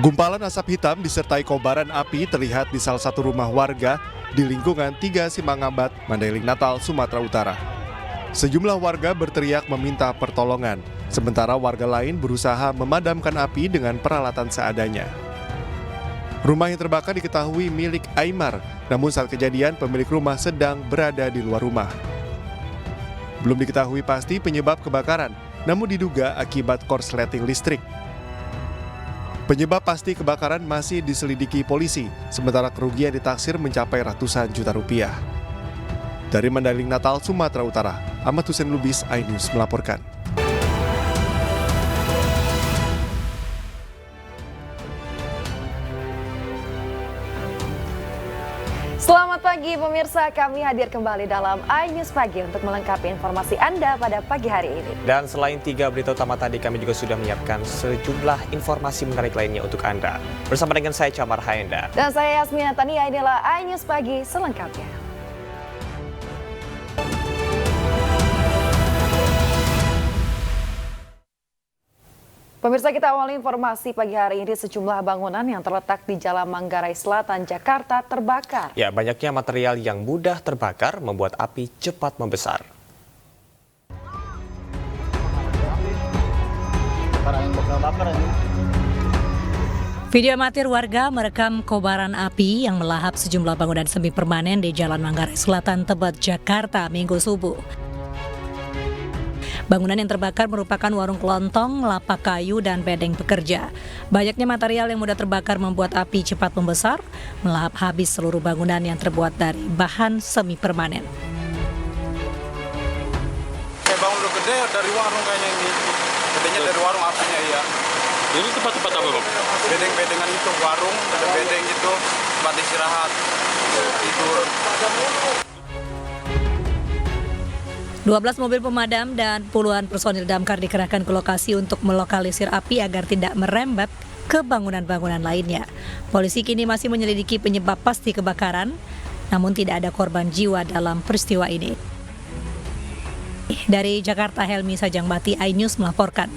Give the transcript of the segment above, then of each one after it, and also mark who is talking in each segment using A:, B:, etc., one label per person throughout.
A: Gumpalan asap hitam disertai kobaran api terlihat di salah satu rumah warga di lingkungan 3 Simangambat, Mandailing Natal, Sumatera Utara. Sejumlah warga berteriak meminta pertolongan, sementara warga lain berusaha memadamkan api dengan peralatan seadanya. Rumah yang terbakar diketahui milik Aimar, namun saat kejadian pemilik rumah sedang berada di luar rumah. Belum diketahui pasti penyebab kebakaran, namun diduga akibat korsleting listrik. Penyebab pasti kebakaran masih diselidiki polisi, sementara kerugian ditaksir mencapai ratusan juta rupiah. Dari Mandailing Natal, Sumatera Utara, Ahmad Hussein Lubis, iNews melaporkan.
B: Selamat pagi pemirsa, kami hadir kembali dalam iNews Pagi untuk melengkapi informasi Anda pada pagi hari ini.
C: Dan selain 3 berita utama tadi, kami juga sudah menyiapkan sejumlah informasi menarik lainnya untuk Anda. Bersama dengan saya Camar Haenda.
B: Dan saya Yasmina Tania, inilah iNews Pagi selengkapnya. Pemirsa, kita awali informasi pagi hari ini, sejumlah bangunan yang terletak di Jalan Manggarai Selatan, Jakarta terbakar.
C: Ya, banyaknya material yang mudah terbakar membuat api cepat membesar.
D: Video amatir warga merekam kobaran api yang melahap sejumlah bangunan semi permanen di Jalan Manggarai Selatan, Tebet, Jakarta, Minggu subuh. Bangunan yang terbakar merupakan warung kelontong, lapak kayu, dan bedeng pekerja. Banyaknya material yang mudah terbakar membuat api cepat membesar, melahap habis seluruh bangunan yang terbuat dari bahan semi permanen.
E: Kayak bangun udah gede dari warung kayaknya ini. Gedenya dari warung apinya, iya.
F: Ini tempat-tempat apa, Bang?
E: Bedeng-bedengan itu, warung, ada bedeng itu, tempat istirahat, tidur.
D: 12 mobil pemadam dan puluhan personil damkar dikerahkan ke lokasi untuk melokalisir api agar tidak merembet ke bangunan-bangunan lainnya. Polisi kini masih menyelidiki penyebab pasti kebakaran, namun tidak ada korban jiwa dalam peristiwa ini. Dari Jakarta, Helmi Sajangbati, iNews melaporkan.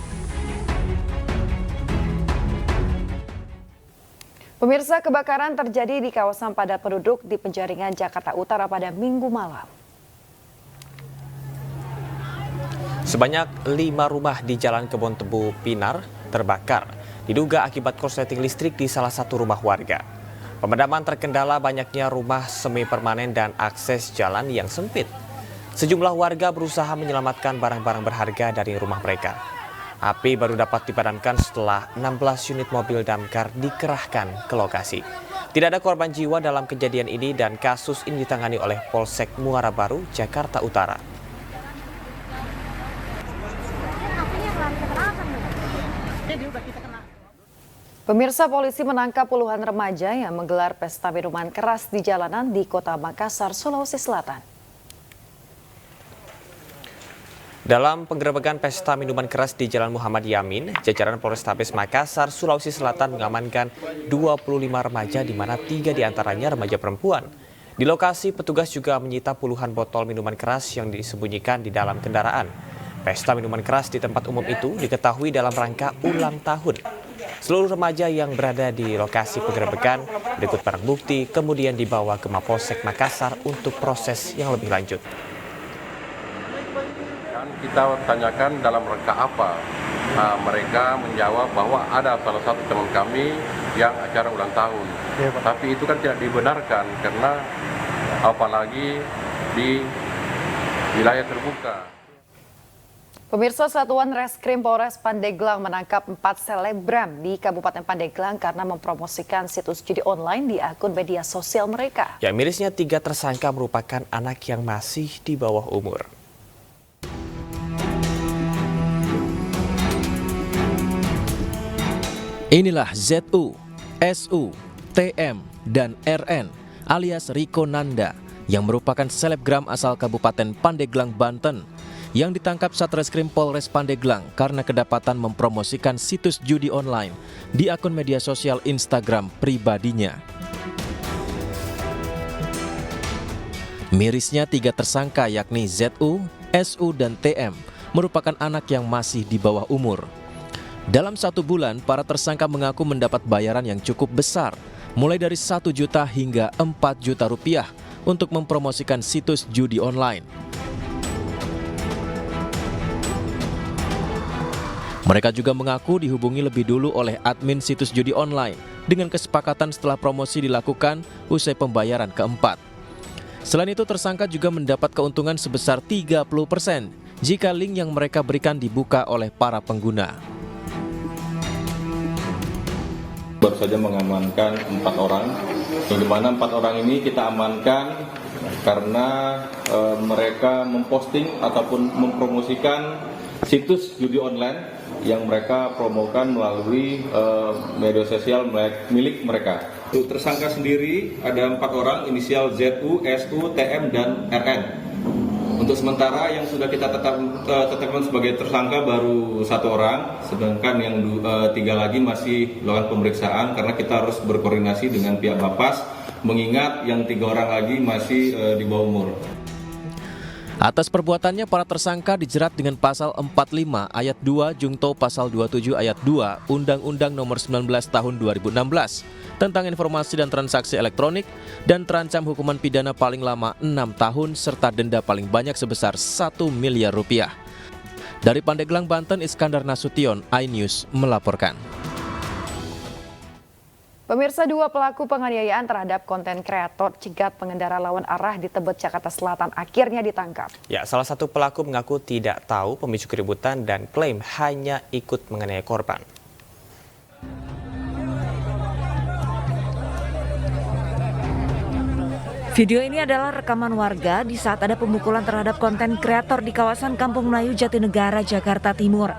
B: Pemirsa, kebakaran terjadi di kawasan padat penduduk di Penjaringan, Jakarta Utara pada Minggu malam.
C: Sebanyak 5 rumah di Jalan Kebon Tebu, Pinar terbakar, diduga akibat korsleting listrik di salah satu rumah warga. Pemadaman terkendala banyaknya rumah semi permanen dan akses jalan yang sempit. Sejumlah warga berusaha menyelamatkan barang-barang berharga dari rumah mereka. Api baru dapat dipadamkan setelah 16 unit mobil damkar dikerahkan ke lokasi. Tidak ada korban jiwa dalam kejadian ini dan kasus ini ditangani oleh Polsek Muara Baru, Jakarta Utara.
B: Pemirsa, polisi menangkap puluhan remaja yang menggelar pesta minuman keras di jalanan di Kota Makassar, Sulawesi Selatan.
C: Dalam penggerebekan pesta minuman keras di Jalan Muhammad Yamin, jajaran Polrestabes Makassar, Sulawesi Selatan mengamankan 25 remaja di mana 3 diantaranya remaja perempuan. Di lokasi, petugas juga menyita puluhan botol minuman keras yang disembunyikan di dalam kendaraan. Pesta minuman keras di tempat umum itu diketahui dalam rangka ulang tahun. Seluruh remaja yang berada di lokasi penggerebekan berikut barang bukti, kemudian dibawa ke Mapolsek Makassar untuk proses yang lebih lanjut.
G: Dan kita tanyakan dalam rangka apa. Mereka menjawab bahwa ada salah satu teman kami yang acara ulang tahun. Ya, tapi itu kan tidak dibenarkan karena apalagi di wilayah terbuka.
B: Pemirsa, Satuan Reskrim Polres Pandeglang menangkap 4 selebgram di Kabupaten Pandeglang karena mempromosikan situs judi online di akun media sosial mereka.
C: Ya, mirisnya 3 tersangka merupakan anak yang masih di bawah umur.
H: Inilah ZU, SU, TM, dan RN alias Riko Nanda yang merupakan selebgram asal Kabupaten Pandeglang, Banten yang ditangkap Satreskrim Polres Pandeglang karena kedapatan mempromosikan situs judi online di akun media sosial Instagram pribadinya. Mirisnya 3 tersangka yakni ZU, SU, dan TM merupakan anak yang masih di bawah umur. Dalam 1 bulan, para tersangka mengaku mendapat bayaran yang cukup besar, mulai dari 1 juta hingga 4 juta rupiah untuk mempromosikan situs judi online. Mereka juga mengaku dihubungi lebih dulu oleh admin situs judi online dengan kesepakatan setelah promosi dilakukan usai pembayaran keempat. Selain itu, tersangka juga mendapat keuntungan sebesar 30% jika link yang mereka berikan dibuka oleh para pengguna.
I: Baru saja mengamankan 4 orang, yang dimana 4 orang ini kita amankan karena mereka memposting ataupun mempromosikan situs judi online yang mereka promokan melalui media sosial milik mereka. Untuk tersangka sendiri ada 4 orang, inisial ZU, SU, TM, dan RN. Untuk sementara yang sudah kita tetapkan sebagai tersangka baru 1 orang, sedangkan yang 3 lagi masih melakukan pemeriksaan karena kita harus berkoordinasi dengan pihak Lapas, mengingat yang 3 orang lagi masih di bawah umur.
H: Atas perbuatannya, para tersangka dijerat dengan pasal 45 ayat 2 Jungto pasal 27 ayat 2 Undang-Undang Nomor 19 Tahun 2016 tentang informasi dan transaksi elektronik dan terancam hukuman pidana paling lama 6 tahun serta denda paling banyak sebesar 1 miliar rupiah. Dari Pandeglang, Banten, Iskandar Nasution, iNews melaporkan.
B: Pemirsa, 2 pelaku penganiayaan terhadap konten kreator cegat pengendara lawan arah di Tebet, Jakarta Selatan akhirnya ditangkap.
C: Ya, salah satu pelaku mengaku tidak tahu pemicu keributan dan klaim hanya ikut menganiaya korban.
J: Video ini adalah rekaman warga di saat ada pemukulan terhadap konten kreator di kawasan Kampung Melayu, Jatinegara, Jakarta Timur.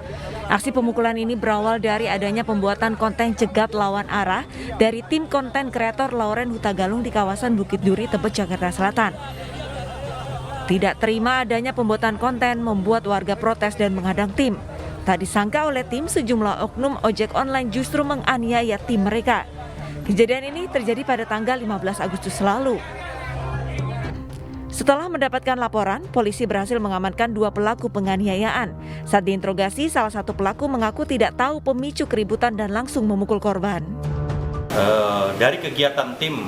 J: Aksi pemukulan ini berawal dari adanya pembuatan konten cegat lawan arah dari tim konten kreator Lauren Hutagalung di kawasan Bukit Duri, Tebet, Jakarta Selatan. Tidak terima adanya pembuatan konten membuat warga protes dan menghadang tim. Tak disangka oleh tim, sejumlah oknum ojek online justru menganiaya tim mereka. Kejadian ini terjadi pada tanggal 15 Agustus lalu. Setelah mendapatkan laporan, polisi berhasil mengamankan 2 pelaku penganiayaan. Saat diinterogasi, salah satu pelaku mengaku tidak tahu pemicu keributan dan langsung memukul korban.
K: Dari kegiatan tim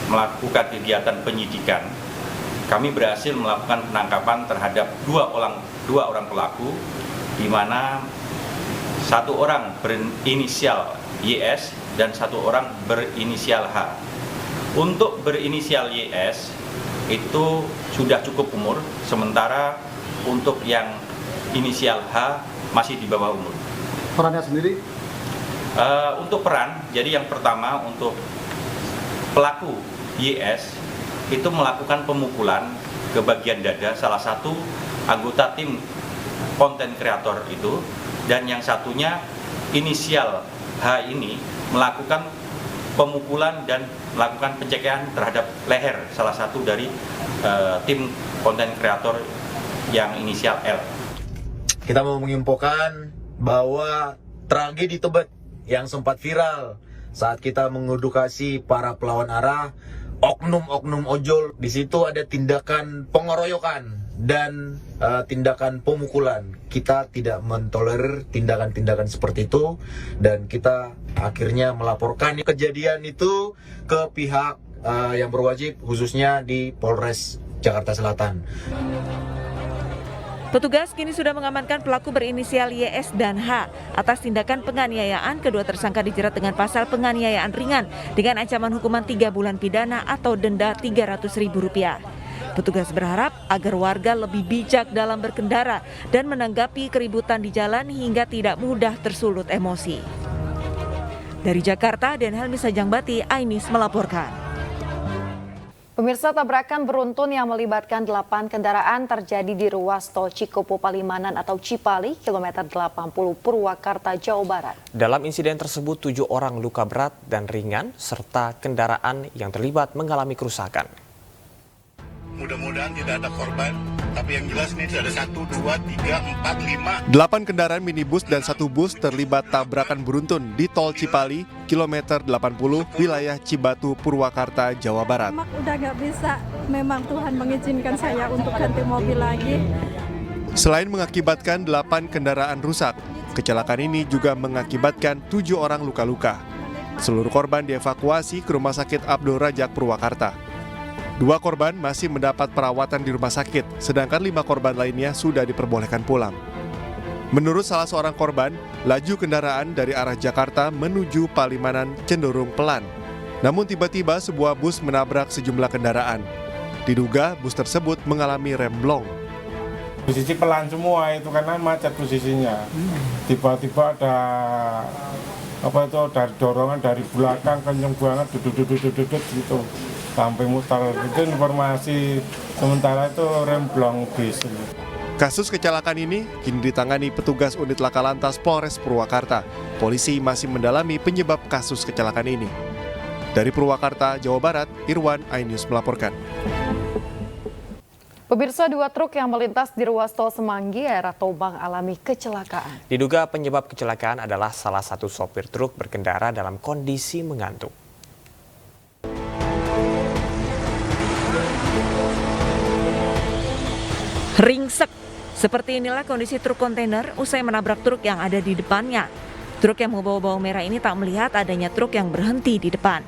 K: melakukan kegiatan penyidikan, kami berhasil melakukan penangkapan terhadap 2 orang pelaku, di mana 1 orang berinisial YS dan 1 orang berinisial H. Untuk berinisial YS itu sudah cukup umur, sementara untuk yang inisial H masih di bawah umur.
L: Perannya sendiri?
K: Untuk peran, jadi yang pertama untuk pelaku YS itu melakukan pemukulan ke bagian dada salah satu anggota tim konten kreator itu, dan yang satunya inisial H ini melakukan pemukulan dan melakukan pencegahan terhadap leher salah satu dari tim konten kreator yang inisial L.
L: Kita mau menginfokan bahwa tragedi Tebet yang sempat viral saat kita mengedukasi para pelawan arah, oknum-oknum ojol, di situ ada tindakan pengeroyokan dan tindakan pemukulan. Kita tidak mentolerir tindakan-tindakan seperti itu, dan kita akhirnya melaporkan kejadian itu ke pihak yang berwajib, khususnya di Polres Jakarta Selatan.
J: Petugas kini sudah mengamankan pelaku berinisial YS dan H. Atas tindakan penganiayaan, kedua tersangka dijerat dengan pasal penganiayaan ringan dengan ancaman hukuman 3 bulan pidana atau denda Rp300.000. Petugas berharap agar warga lebih bijak dalam berkendara dan menanggapi keributan di jalan hingga tidak mudah tersulut emosi. Dari Jakarta, Den Helmi Sajangbati, iNews melaporkan.
B: Pemirsa, tabrakan beruntun yang melibatkan 8 kendaraan terjadi di ruas tol Cikopo Palimanan atau Cipali, kilometer 80 Purwakarta, Jawa Barat.
C: Dalam insiden tersebut 7 orang luka berat dan ringan serta kendaraan yang terlibat mengalami kerusakan.
M: Mudah-mudahan tidak ada korban, tapi yang jelas ini ada 1, 2, 3, 4, 5.
A: 8 kendaraan minibus dan 1 bus terlibat tabrakan beruntun di tol Cipali, kilometer 80, wilayah Cibatu, Purwakarta, Jawa Barat.
N: Udah nggak bisa, memang Tuhan mengizinkan saya untuk ganti mobil lagi.
A: Selain mengakibatkan 8 kendaraan rusak, kecelakaan ini juga mengakibatkan 7 orang luka-luka. Seluruh korban dievakuasi ke Rumah Sakit Abdul Rajak Purwakarta. 2 korban masih mendapat perawatan di rumah sakit, sedangkan 5 korban lainnya sudah diperbolehkan pulang. Menurut salah seorang korban, laju kendaraan dari arah Jakarta menuju Palimanan cenderung pelan. Namun tiba-tiba sebuah bus menabrak sejumlah kendaraan. Diduga bus tersebut mengalami remblong.
N: Posisi pelan semua itu karena macet posisinya. Tiba-tiba ada dari dorongan dari belakang kenceng banget duduk gitu sampai mutar. Itu informasi sementara itu remblong bis.
A: Kasus kecelakaan ini kini ditangani petugas unit laka lantas Polres Purwakarta. Polisi masih mendalami penyebab kasus kecelakaan ini. Dari Purwakarta, Jawa Barat, Irwan, iNews melaporkan.
B: Pemirsa, 2 truk yang melintas di ruas tol Semanggi daerah Toba alami kecelakaan.
C: Diduga penyebab kecelakaan adalah salah satu sopir truk berkendara dalam kondisi mengantuk.
J: Ringsek. Seperti inilah kondisi truk kontainer usai menabrak truk yang ada di depannya. Truk yang membawa bawang merah ini tak melihat adanya truk yang berhenti di depan.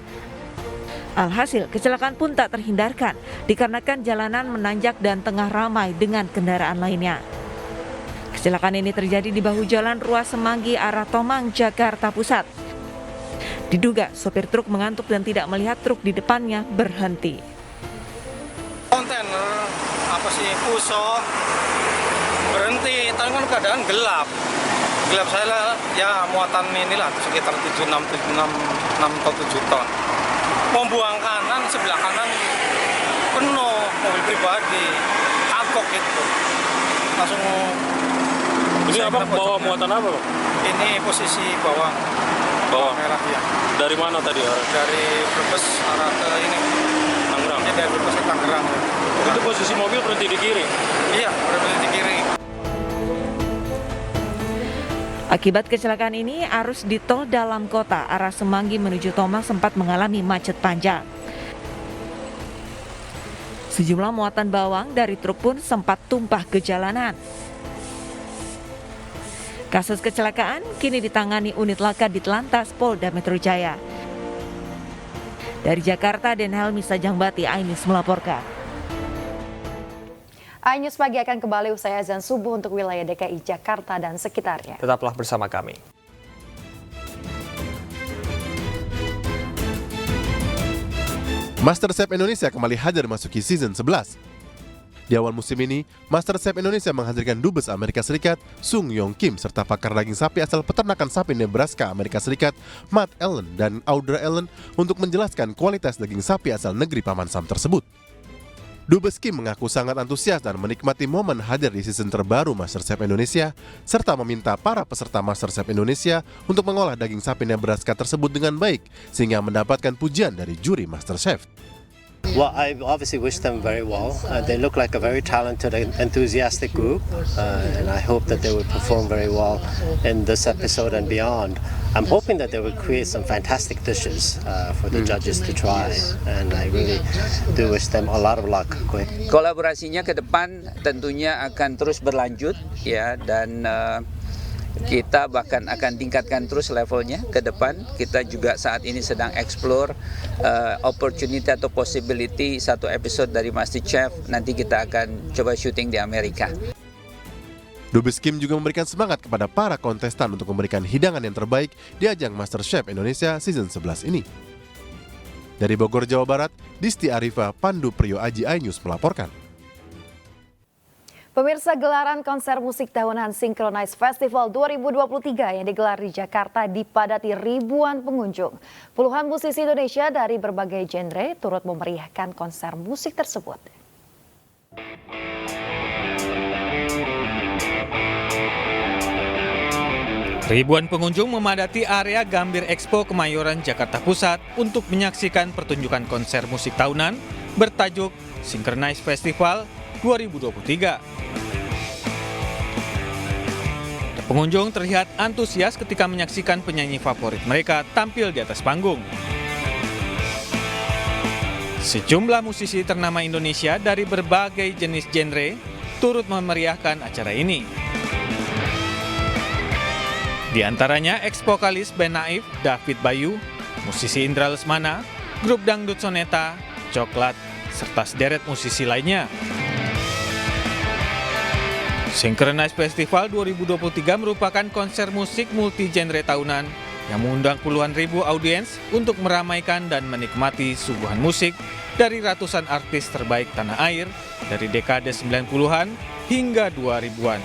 J: Alhasil, kecelakaan pun tak terhindarkan dikarenakan jalanan menanjak dan tengah ramai dengan kendaraan lainnya. Kecelakaan ini terjadi di bahu jalan ruas Semanggi arah Tomang, Jakarta Pusat. Diduga sopir truk mengantuk dan tidak melihat truk di depannya berhenti.
E: Kontainer Puso berhenti, tapi kan keadaan gelap. Gelap saya ya muatan inilah sekitar 6 atau 7 ton. Membuang kanan, sebelah kanan penuh mobil pribadi, kagok gitu. Langsung.
F: Ini apa bawa muatan apa, Pak?
E: Ini posisi bawang merah ya.
F: Dari mana tadi?
E: Dari Brebes arah ke ini.
F: Tangerang.
E: Ya, dari Brebes ke Tangerang.
F: Itu posisi mobil berhenti di kiri?
E: Iya, berhenti di kiri.
J: Akibat kecelakaan ini, arus di tol dalam kota arah Semanggi menuju Tomang sempat mengalami macet panjang. Sejumlah muatan bawang dari truk pun sempat tumpah ke jalanan. Kasus kecelakaan kini ditangani unit laka Ditlantas Polda Metro Jaya. Dari Jakarta, Denhelmi Sajangbati, iNews melaporkan.
B: iNews Pagi akan kembali usai azan subuh untuk wilayah DKI Jakarta dan sekitarnya.
C: Tetaplah bersama kami.
A: MasterChef Indonesia kembali hadir memasuki season 11. Di awal musim ini, MasterChef Indonesia menghadirkan dubes Amerika Serikat, Sung Yong Kim, serta pakar daging sapi asal peternakan sapi Nebraska, Amerika Serikat, Matt Allen dan Audra Allen untuk menjelaskan kualitas daging sapi asal negeri Paman Sam tersebut. Dubes Kim mengaku sangat antusias dan menikmati momen hadir di season terbaru MasterChef Indonesia, serta meminta para peserta MasterChef Indonesia untuk mengolah daging sapi Nebraska tersebut dengan baik, sehingga mendapatkan pujian dari juri MasterChef.
O: Well, I obviously wish them very well. They look like a very talented and enthusiastic group, and I hope that they will perform very well in this episode and beyond. I'm hoping that they will create some fantastic dishes for the judges to try, and I really do wish them a lot of luck.
P: Kolaborasinya ke depan tentunya akan terus berlanjut, ya, dan kita bahkan akan tingkatkan terus levelnya ke depan. Kita juga saat ini sedang explore opportunity atau possibility satu episode dari MasterChef. Nanti kita akan coba syuting di Amerika.
A: Dubes Kim juga memberikan semangat kepada para kontestan untuk memberikan hidangan yang terbaik di ajang MasterChef Indonesia season 11 ini. Dari Bogor, Jawa Barat, Disti Arifa, Pandu Priyo Aji, iNews melaporkan.
B: Pemirsa, gelaran konser musik tahunan Synchronize Festival 2023 yang digelar di Jakarta dipadati ribuan pengunjung. Puluhan musisi Indonesia dari berbagai genre turut memeriahkan konser musik tersebut.
Q: Ribuan pengunjung memadati area Gambir Expo Kemayoran, Jakarta Pusat untuk menyaksikan pertunjukan konser musik tahunan bertajuk Synchronize Festival 2023. Pengunjung terlihat antusias ketika menyaksikan penyanyi favorit mereka tampil di atas panggung. Sejumlah musisi ternama Indonesia dari berbagai jenis genre turut memeriahkan acara ini. Di antaranya ex-vokalis band Naif, David Bayu, musisi Indra Lesmana, grup dangdut Soneta, Coklat, serta sederet musisi lainnya. Synchronize Festival 2023 merupakan konser musik multi-genre tahunan yang mengundang puluhan ribu audiens untuk meramaikan dan menikmati suguhan musik dari ratusan artis terbaik tanah air dari dekade 90-an hingga 2000-an.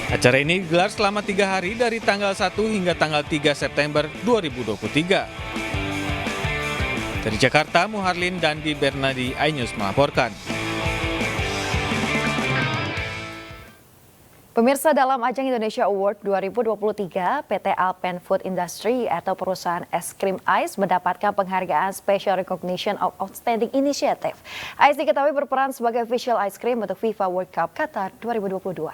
Q: Acara ini digelar selama 3 hari dari tanggal 1 hingga tanggal 3 September 2023. Dari Jakarta, Muharlin dan Di Bernadi, iNews melaporkan.
B: Pemirsa, dalam ajang Indonesia Award 2023, PT Alpen Food Industry atau perusahaan es krim Ice mendapatkan penghargaan Special Recognition of Outstanding Initiative. Ice diketahui berperan sebagai official ice cream untuk FIFA World Cup Qatar 2022.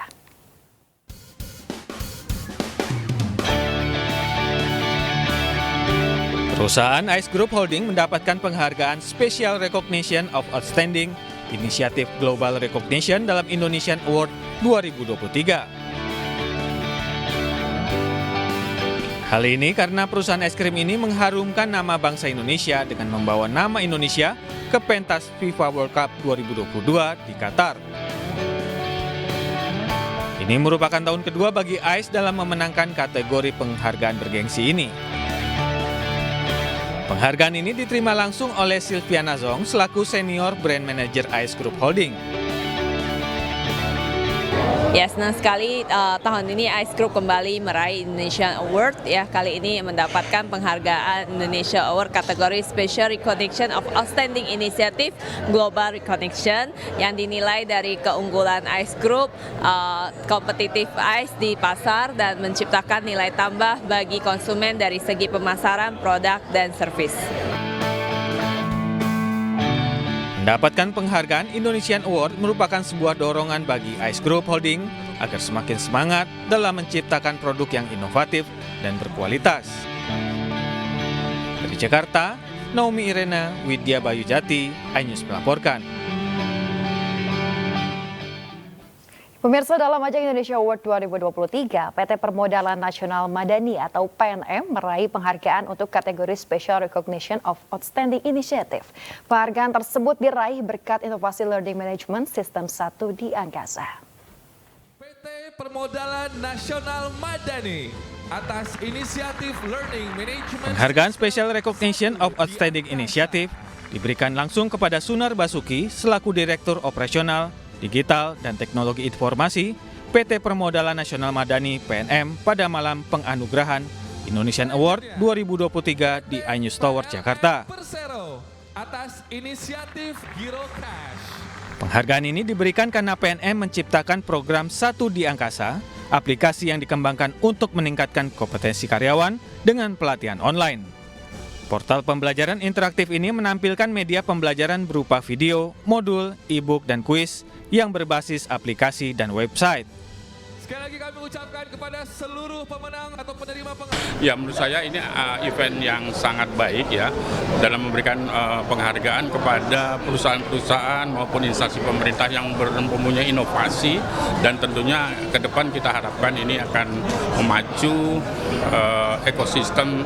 Q: Perusahaan Ice Group Holding mendapatkan penghargaan Special Recognition of Outstanding Initiative Global Recognition dalam Indonesian Award 2023. Hal ini karena perusahaan es krim ini mengharumkan nama bangsa Indonesia dengan membawa nama Indonesia ke pentas FIFA World Cup 2022 di Qatar. Ini merupakan tahun kedua bagi Ice dalam memenangkan kategori penghargaan bergengsi ini. Penghargaan ini diterima langsung oleh Silviana Zong selaku Senior Brand Manager Ice Group Holding.
R: Ya, senang sekali tahun ini Ice Group kembali meraih Indonesian Award. Ya, kali ini mendapatkan penghargaan Indonesia Award kategori Special Recognition of Outstanding Initiative Global Recognition yang dinilai dari keunggulan Ice Group, kompetitif ice di pasar dan menciptakan nilai tambah bagi konsumen dari segi pemasaran, produk, dan servis.
Q: Mendapatkan penghargaan Indonesian Award merupakan sebuah dorongan bagi Ice Group Holding agar semakin semangat dalam menciptakan produk yang inovatif dan berkualitas. Dari Jakarta, Naomi Irena, Widya Bayu Jati, iNews melaporkan.
B: Pemirsa, dalam ajang Indonesia Award 2023, PT Permodalan Nasional Madani atau PNM meraih penghargaan untuk kategori Special Recognition of Outstanding Initiative. Penghargaan tersebut diraih berkat inovasi learning management sistem 1 di angkasa.
S: PT Permodalan Nasional Madani atas inisiatif learning management.
Q: Penghargaan Special Recognition of Outstanding Initiative diberikan langsung kepada Sunar Basuki selaku Direktur Operasional Digital dan Teknologi Informasi PT Permodalan Nasional Madani PNM pada malam penganugerahan Indonesian Award 2023 di iNews Tower Jakarta.
S: Atas inisiatif Giro Cash.
Q: Penghargaan ini diberikan karena PNM menciptakan program 1 di angkasa, aplikasi yang dikembangkan untuk meningkatkan kompetensi karyawan dengan pelatihan online. Portal pembelajaran interaktif ini menampilkan media pembelajaran berupa video, modul, e-book, dan kuis yang berbasis aplikasi dan website.
S: Sekali lagi kami ucapkan kepada seluruh pemenang atau penerima penghargaan.
F: Ya, menurut saya ini event yang sangat baik ya dalam memberikan penghargaan kepada perusahaan-perusahaan maupun instansi pemerintah yang mempunyai inovasi, dan tentunya ke depan kita harapkan ini akan memacu ekosistem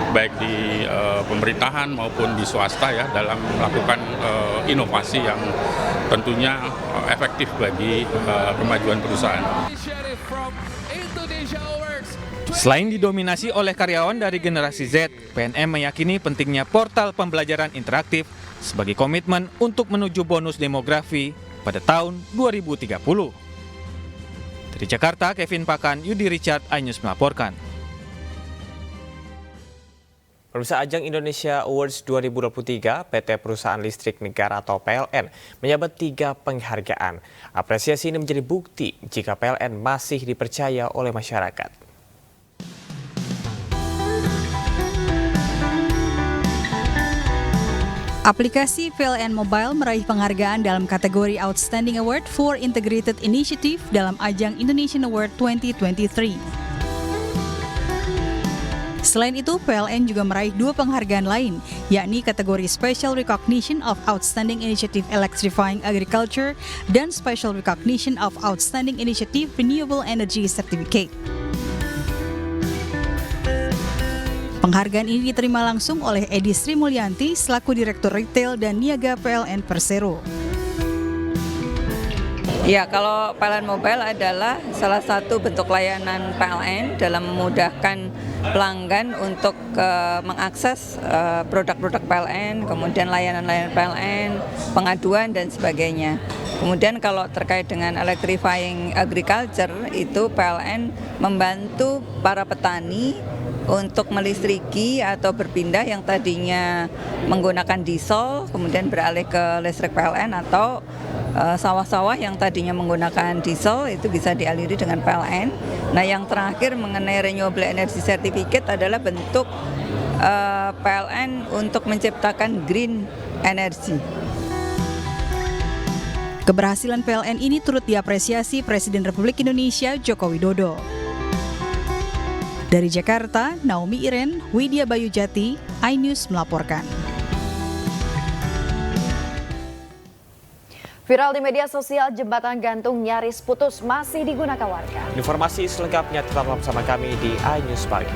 F: baik di pemerintahan maupun di swasta ya dalam melakukan inovasi yang tentunya efektif bagi kemajuan perusahaan.
Q: Selain didominasi oleh karyawan dari generasi Z, PNM meyakini pentingnya portal pembelajaran interaktif sebagai komitmen untuk menuju bonus demografi pada tahun 2030. Dari Jakarta, Kevin Pakan, Yudi Richard, iNews melaporkan.
C: Pemirsa, ajang Indonesia Awards 2023, PT Perusahaan Listrik Negara atau PLN menyabet 3 penghargaan. Apresiasi ini menjadi bukti jika PLN masih dipercaya oleh masyarakat.
T: Aplikasi PLN Mobile meraih penghargaan dalam kategori Outstanding Award for Integrated Initiative dalam ajang Indonesian Award 2023. Selain itu, PLN juga meraih 2 penghargaan lain, yakni kategori Special Recognition of Outstanding Initiative Electrifying Agriculture dan Special Recognition of Outstanding Initiative Renewable Energy Certificate. Penghargaan ini diterima langsung oleh Edi Sri Mulyanti selaku Direktur Retail dan Niaga PLN Persero.
U: Ya, kalau PLN Mobile adalah salah satu bentuk layanan PLN dalam memudahkan pelanggan untuk mengakses produk-produk PLN, kemudian layanan-layanan PLN, pengaduan dan sebagainya. Kemudian kalau terkait dengan electrifying agriculture, itu PLN membantu para petani untuk melistriki atau berpindah yang tadinya menggunakan diesel, kemudian beralih ke listrik PLN, atau sawah-sawah yang tadinya menggunakan diesel itu bisa dialiri dengan PLN. Nah, yang terakhir mengenai Renewable Energy Certificate adalah bentuk PLN untuk menciptakan green energy.
T: Keberhasilan PLN ini turut diapresiasi Presiden Republik Indonesia Joko Widodo. Dari Jakarta, Naomi Iren, Widya Bayujati, iNews melaporkan.
B: Viral di media sosial, jembatan gantung nyaris putus masih digunakan warga.
C: Informasi selengkapnya tetaplah bersama kami di iNews Pagi.